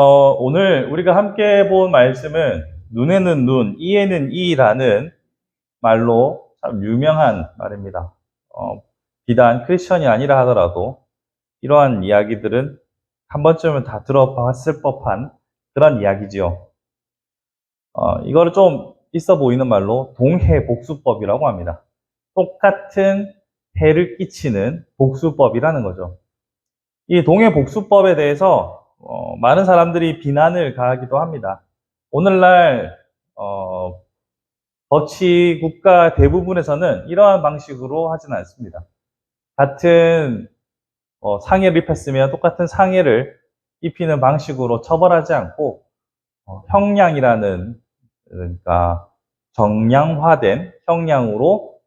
오늘 우리가 함께 본 말씀은 눈에는 눈, 이에는 이라는 말로 참 유명한 말입니다. 비단 크리스천이 아니라 하더라도 이러한 이야기들은 한 번쯤은 다 들어봤을 법한 그런 이야기지요. 이거를 좀 있어 보이는 말로 동해복수법이라고 합니다. 똑같은 해를 끼치는 복수법이라는 거죠. 이 동해복수법에 대해서 많은 사람들이 비난을 가하기도 합니다. 오늘날 법치 국가 대부분에서는 이러한 방식으로 하지는 않습니다. 같은 상해를 입혔으면 똑같은 상해를 입히는 방식으로 처벌하지 않고 형량이라는, 그러니까 정량화된 형량으로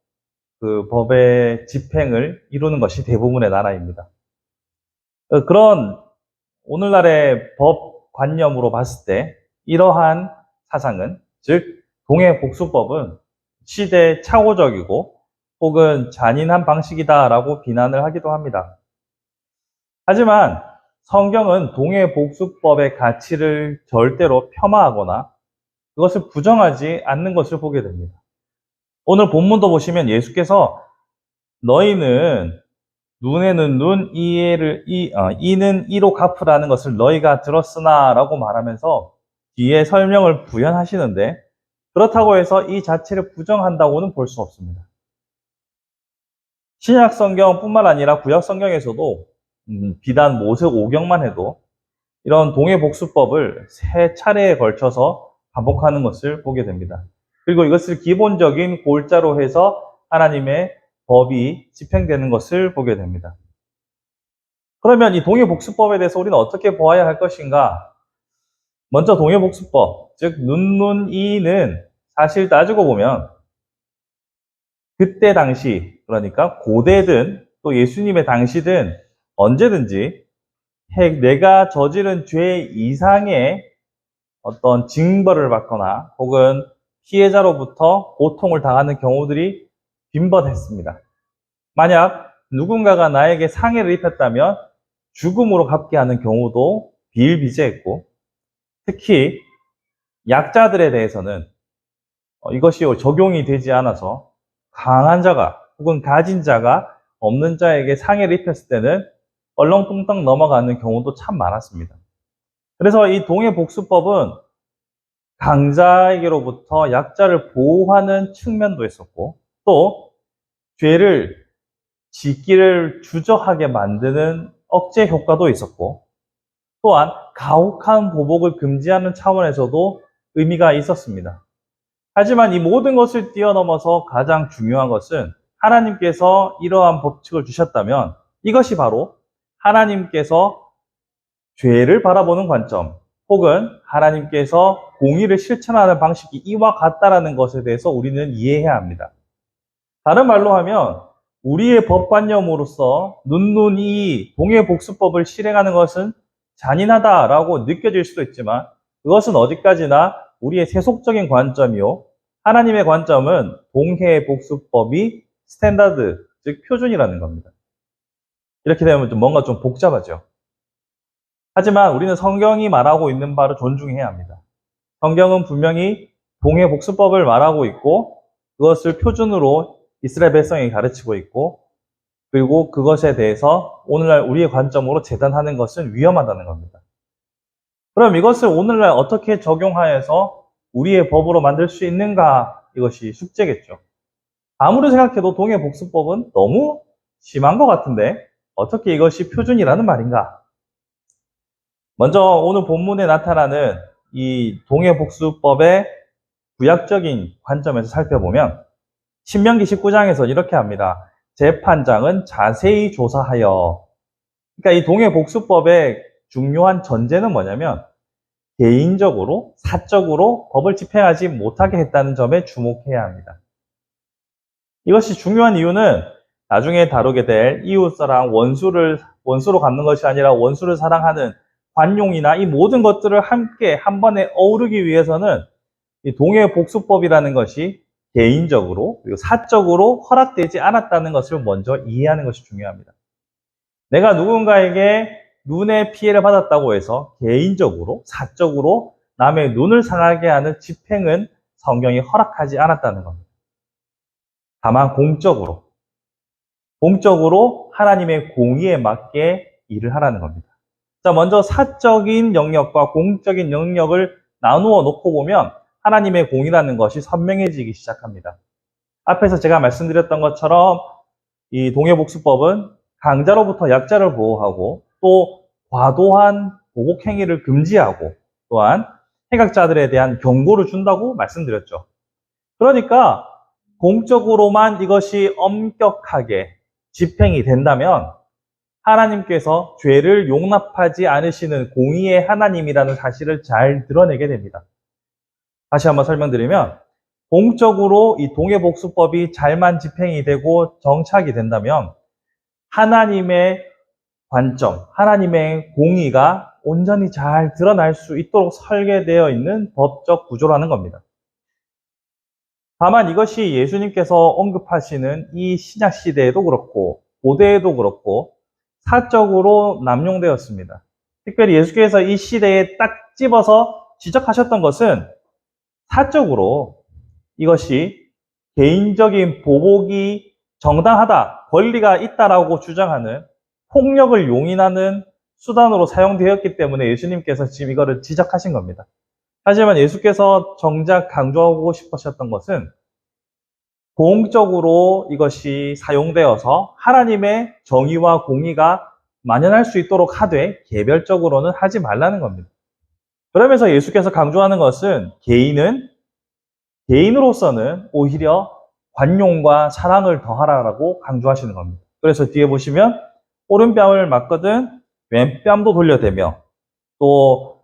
그 법의 집행을 이루는 것이 대부분의 나라입니다. 그런 오늘날의 법관념으로 봤을 때 이러한 사상은, 즉 동해복수법은 시대착오적이고 혹은 잔인한 방식이다라고 비난을 하기도 합니다. 하지만 성경은 동해복수법의 가치를 절대로 폄하하거나 그것을 부정하지 않는 것을 보게 됩니다. 오늘 본문도 보시면 예수께서 너희는 눈에는 눈, 이는 이로 갚으라는 것을 너희가 들었으나 라고 말하면서 뒤에 설명을 부연하시는데, 그렇다고 해서 이 자체를 부정한다고는 볼 수 없습니다. 신약 성경뿐만 아니라 구약 성경에서도 비단 모세 오경만 해도 이런 동해복수법을 3차례에 걸쳐서 반복하는 것을 보게 됩니다. 그리고 이것을 기본적인 골자로 해서 하나님의 법이 집행되는 것을 보게 됩니다. 그러면 이 동해복수법에 대해서 우리는 어떻게 보아야 할 것인가? 먼저 동해복수법, 즉 눈눈이는 사실 따지고 보면 그때 당시, 그러니까 고대든 또 예수님의 당시든 언제든지 내가 저지른 죄 이상의 어떤 징벌을 받거나 혹은 피해자로부터 고통을 당하는 경우들이 빈번했습니다. 만약 누군가가 나에게 상해를 입혔다면 죽음으로 갚게 하는 경우도 비일비재했고, 특히 약자들에 대해서는 이것이 적용이 되지 않아서 강한 자가 혹은 가진 자가 없는 자에게 상해를 입혔을 때는 얼렁뚱땅 넘어가는 경우도 참 많았습니다. 그래서 이 동해복수법은 강자에게로부터 약자를 보호하는 측면도 있었고, 또 죄를 짓기를 주저하게 만드는 억제 효과도 있었고, 또한 가혹한 보복을 금지하는 차원에서도 의미가 있었습니다. 하지만 이 모든 것을 뛰어넘어서 가장 중요한 것은 하나님께서 이러한 법칙을 주셨다면 이것이 바로 하나님께서 죄를 바라보는 관점, 혹은 하나님께서 공의를 실천하는 방식이 이와 같다라는 것에 대해서 우리는 이해해야 합니다. 다른 말로 하면 우리의 법관념으로서 눈눈이 동해복수법을 실행하는 것은 잔인하다라고 느껴질 수도 있지만, 그것은 어디까지나 우리의 세속적인 관점이요, 하나님의 관점은 동해복수법이 스탠다드, 즉 표준이라는 겁니다. 이렇게 되면 뭔가 좀 복잡하죠. 하지만 우리는 성경이 말하고 있는 바를 존중해야 합니다. 성경은 분명히 동해복수법을 말하고 있고 그것을 표준으로 이스라엘 백성이 가르치고 있고, 그리고 그것에 대해서 오늘날 우리의 관점으로 재단하는 것은 위험하다는 겁니다. 그럼 이것을 오늘날 어떻게 적용하여서 우리의 법으로 만들 수 있는가? 이것이 숙제겠죠. 아무리 생각해도 동해복수법은 너무 심한 것 같은데 어떻게 이것이 표준이라는 말인가? 먼저 오늘 본문에 나타나는 이 동해복수법의 구약적인 관점에서 살펴보면 신명기 19장에서 이렇게 합니다. 재판장은 자세히 조사하여. 그러니까 이 동해복수법의 중요한 전제는 뭐냐면 개인적으로, 사적으로 법을 집행하지 못하게 했다는 점에 주목해야 합니다. 이것이 중요한 이유는 나중에 다루게 될 이웃사랑, 원수로 갚는 것이 아니라 원수를 사랑하는 관용이나 이 모든 것들을 함께 한 번에 어우르기 위해서는 이 동해복수법이라는 것이 개인적으로 그리고 사적으로 허락되지 않았다는 것을 먼저 이해하는 것이 중요합니다. 내가 누군가에게 눈에 피해를 받았다고 해서 개인적으로, 사적으로 남의 눈을 상하게 하는 집행은 성경이 허락하지 않았다는 겁니다. 다만 공적으로 하나님의 공의에 맞게 일을 하라는 겁니다. 자, 먼저 사적인 영역과 공적인 영역을 나누어 놓고 보면 하나님의 공의라는 것이 선명해지기 시작합니다. 앞에서 제가 말씀드렸던 것처럼 이 동해복수법은 강자로부터 약자를 보호하고 또 과도한 보복 행위를 금지하고 또한 행악자들에 대한 경고를 준다고 말씀드렸죠. 그러니까 공적으로만 이것이 엄격하게 집행이 된다면 하나님께서 죄를 용납하지 않으시는 공의의 하나님이라는 사실을 잘 드러내게 됩니다. 다시 한번 설명드리면 공적으로 이 동해복수법이 잘만 집행이 되고 정착이 된다면 하나님의 관점, 하나님의 공의가 온전히 잘 드러날 수 있도록 설계되어 있는 법적 구조라는 겁니다. 다만 이것이 예수님께서 언급하시는 이 신약 시대에도 그렇고 고대에도 그렇고 사적으로 남용되었습니다. 특별히 예수께서 이 시대에 딱 집어서 지적하셨던 것은 사적으로 이것이 개인적인 보복이 정당하다, 권리가 있다라고 주장하는 폭력을 용인하는 수단으로 사용되었기 때문에 예수님께서 지금 이거를 지적하신 겁니다. 하지만 예수께서 정작 강조하고 싶으셨던 것은 공적으로 이것이 사용되어서 하나님의 정의와 공의가 만연할 수 있도록 하되 개별적으로는 하지 말라는 겁니다. 그러면서 예수께서 강조하는 것은 개인으로서는 오히려 관용과 사랑을 더하라라고 강조하시는 겁니다. 그래서 뒤에 보시면 오른뺨을 맞거든 왼뺨도 돌려대며 또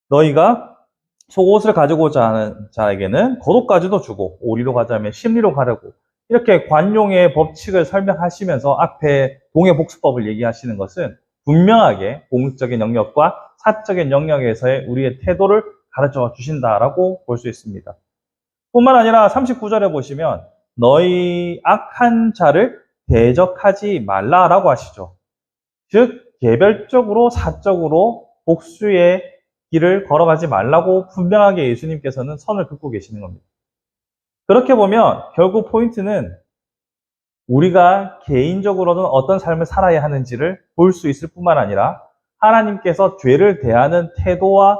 너희가 속옷을 가지고자 하는 자에게는 겉옷까지도 주고 오리로 가자면 심리로 가려고 이렇게 관용의 법칙을 설명하시면서 앞에 동해복수법을 얘기하시는 것은 분명하게 공적인 영역과 사적인 영역에서의 우리의 태도를 가르쳐 주신다라고 볼 수 있습니다. 뿐만 아니라 39절에 보시면 너희 악한 자를 대적하지 말라라고 하시죠. 즉 개별적으로 사적으로 복수의 길을 걸어가지 말라고 분명하게 예수님께서는 선을 긋고 계시는 겁니다. 그렇게 보면 결국 포인트는 우리가 개인적으로는 어떤 삶을 살아야 하는지를 볼 수 있을 뿐만 아니라 하나님께서 죄를 대하는 태도와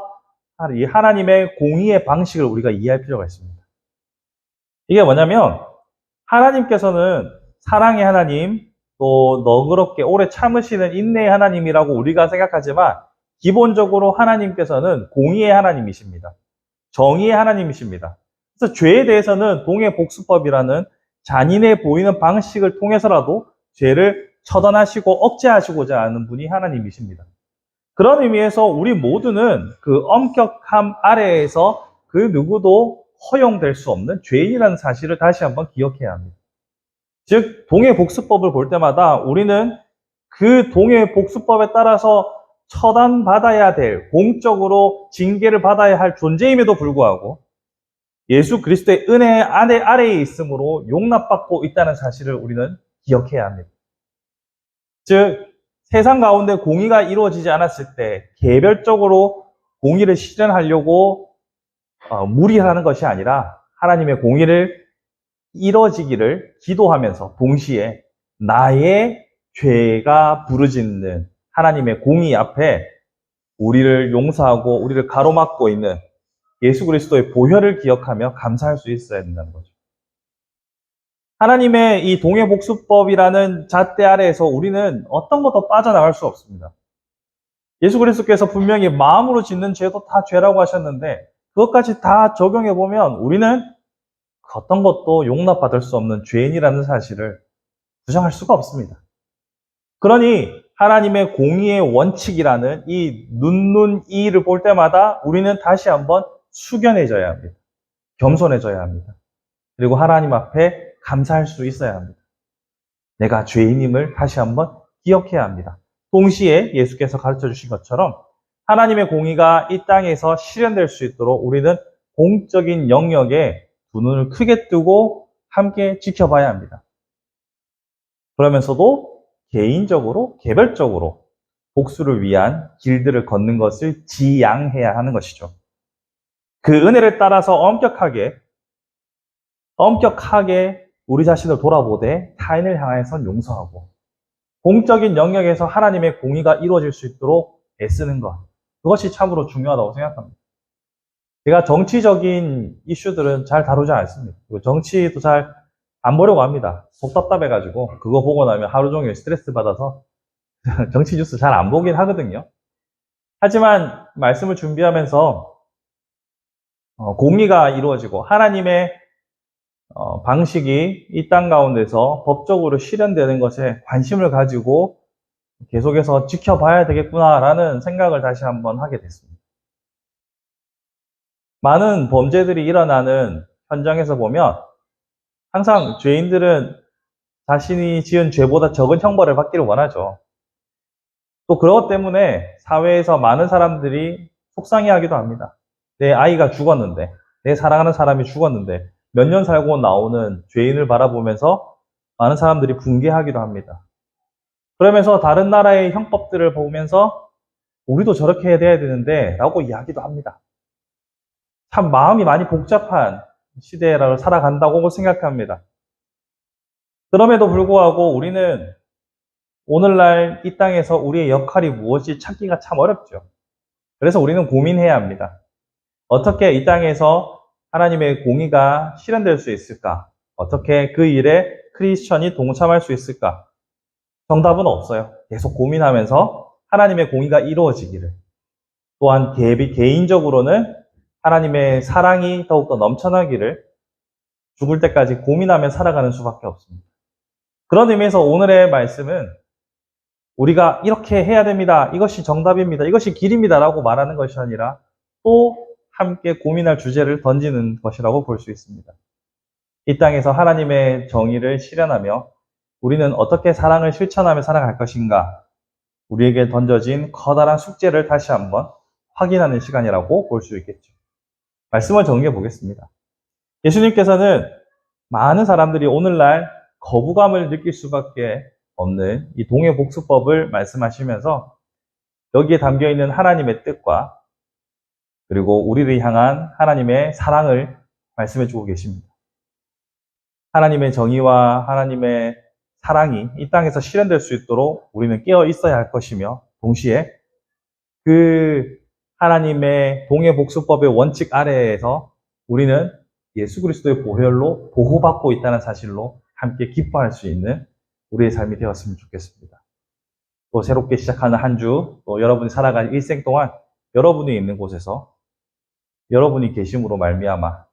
이 하나님의 공의의 방식을 우리가 이해할 필요가 있습니다. 이게 뭐냐면 하나님께서는 사랑의 하나님, 또 너그럽게 오래 참으시는 인내의 하나님이라고 우리가 생각하지만 기본적으로 하나님께서는 공의의 하나님이십니다. 정의의 하나님이십니다. 그래서 죄에 대해서는 동해복수법이라는 잔인해 보이는 방식을 통해서라도 죄를 처단하시고 억제하시고자 하는 분이 하나님이십니다. 그런 의미에서 우리 모두는 그 엄격함 아래에서 그 누구도 허용될 수 없는 죄인이라는 사실을 다시 한번 기억해야 합니다. 즉 동해복수법을 볼 때마다 우리는 그 동해복수법에 따라서 처단받아야 될, 공적으로 징계를 받아야 할 존재임에도 불구하고 예수 그리스도의 은혜 아래에 있으므로 용납받고 있다는 사실을 우리는 기억해야 합니다. 즉 세상 가운데 공의가 이루어지지 않았을 때 개별적으로 공의를 실현하려고 무리하는 것이 아니라 하나님의 공의를 이루어지기를 기도하면서 동시에 나의 죄가 부르짖는 하나님의 공의 앞에 우리를 용서하고 우리를 가로막고 있는 예수 그리스도의 보혈을 기억하며 감사할 수 있어야 된다는 거죠. 하나님의 이 동해복수법이라는 잣대 아래에서 우리는 어떤 것도 빠져나갈 수 없습니다. 예수 그리스도께서 분명히 마음으로 짓는 죄도 다 죄라고 하셨는데 그것까지 다 적용해보면 우리는 어떤 것도 용납받을 수 없는 죄인이라는 사실을 부정할 수가 없습니다. 그러니 하나님의 공의의 원칙이라는 이 눈이를 볼 때마다 우리는 다시 한번 숙연해져야 합니다. 겸손해져야 합니다. 그리고 하나님 앞에 감사할 수 있어야 합니다. 내가 죄인임을 다시 한번 기억해야 합니다. 동시에 예수께서 가르쳐 주신 것처럼 하나님의 공의가 이 땅에서 실현될 수 있도록 우리는 공적인 영역에 두 눈을 크게 뜨고 함께 지켜봐야 합니다. 그러면서도 개인적으로, 개별적으로 복수를 위한 길들을 걷는 것을 지양해야 하는 것이죠. 그 은혜를 따라서 엄격하게 우리 자신을 돌아보되 타인을 향해선 용서하고 공적인 영역에서 하나님의 공의가 이루어질 수 있도록 애쓰는 것. 그것이 참으로 중요하다고 생각합니다. 제가 정치적인 이슈들은 잘 다루지 않습니다. 그리고 정치도 잘 안 보려고 합니다. 속 답답해가지고 그거 보고 나면 하루 종일 스트레스 받아서 정치 뉴스 잘 안 보긴 하거든요. 하지만 말씀을 준비하면서 공의가 이루어지고 하나님의 방식이 이 땅 가운데서 법적으로 실현되는 것에 관심을 가지고 계속해서 지켜봐야 되겠구나라는 생각을 다시 한번 하게 됐습니다. 많은 범죄들이 일어나는 현장에서 보면 항상 죄인들은 자신이 지은 죄보다 적은 형벌을 받기를 원하죠. 또 그것 때문에 사회에서 많은 사람들이 속상해하기도 합니다. 내 아이가 죽었는데, 내 사랑하는 사람이 죽었는데 몇 년 살고 나오는 죄인을 바라보면서 많은 사람들이 붕괴하기도 합니다. 그러면서 다른 나라의 형법들을 보면서 우리도 저렇게 해야 되는데 라고 이야기도 합니다. 참 마음이 많이 복잡한 시대를 살아간다고 생각합니다. 그럼에도 불구하고 우리는 오늘날 이 땅에서 우리의 역할이 무엇이 찾기가 참 어렵죠. 그래서 우리는 고민해야 합니다. 어떻게 이 땅에서 하나님의 공의가 실현될 수 있을까? 어떻게 그 일에 크리스천이 동참할 수 있을까? 정답은 없어요. 계속 고민하면서 하나님의 공의가 이루어지기를. 또한 개인적으로는 하나님의 사랑이 더욱더 넘쳐나기를 죽을 때까지 고민하며 살아가는 수밖에 없습니다. 그런 의미에서 오늘의 말씀은 우리가 이렇게 해야 됩니다. 이것이 정답입니다. 이것이 길입니다. 라고 말하는 것이 아니라 또 함께 고민할 주제를 던지는 것이라고 볼 수 있습니다. 이 땅에서 하나님의 정의를 실현하며 우리는 어떻게 사랑을 실천하며 살아갈 것인가? 우리에게 던져진 커다란 숙제를 다시 한번 확인하는 시간이라고 볼 수 있겠죠. 말씀을 정리해 보겠습니다. 예수님께서는 많은 사람들이 오늘날 거부감을 느낄 수밖에 없는 이 동해복수법을 말씀하시면서 여기에 담겨있는 하나님의 뜻과 그리고 우리를 향한 하나님의 사랑을 말씀해 주고 계십니다. 하나님의 정의와 하나님의 사랑이 이 땅에서 실현될 수 있도록 우리는 깨어 있어야 할 것이며 동시에 그 하나님의 동해복수법의 원칙 아래에서 우리는 예수 그리스도의 보혈로 보호받고 있다는 사실로 함께 기뻐할 수 있는 우리의 삶이 되었으면 좋겠습니다. 또 새롭게 시작하는 한 주, 또 여러분이 살아갈 일생 동안 여러분이 있는 곳에서 여러분이 계심으로 말미암아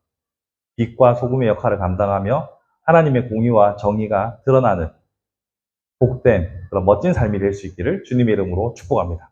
빛과 소금의 역할을 감당하며 하나님의 공의와 정의가 드러나는 복된 그런 멋진 삶이 될 수 있기를 주님의 이름으로 축복합니다.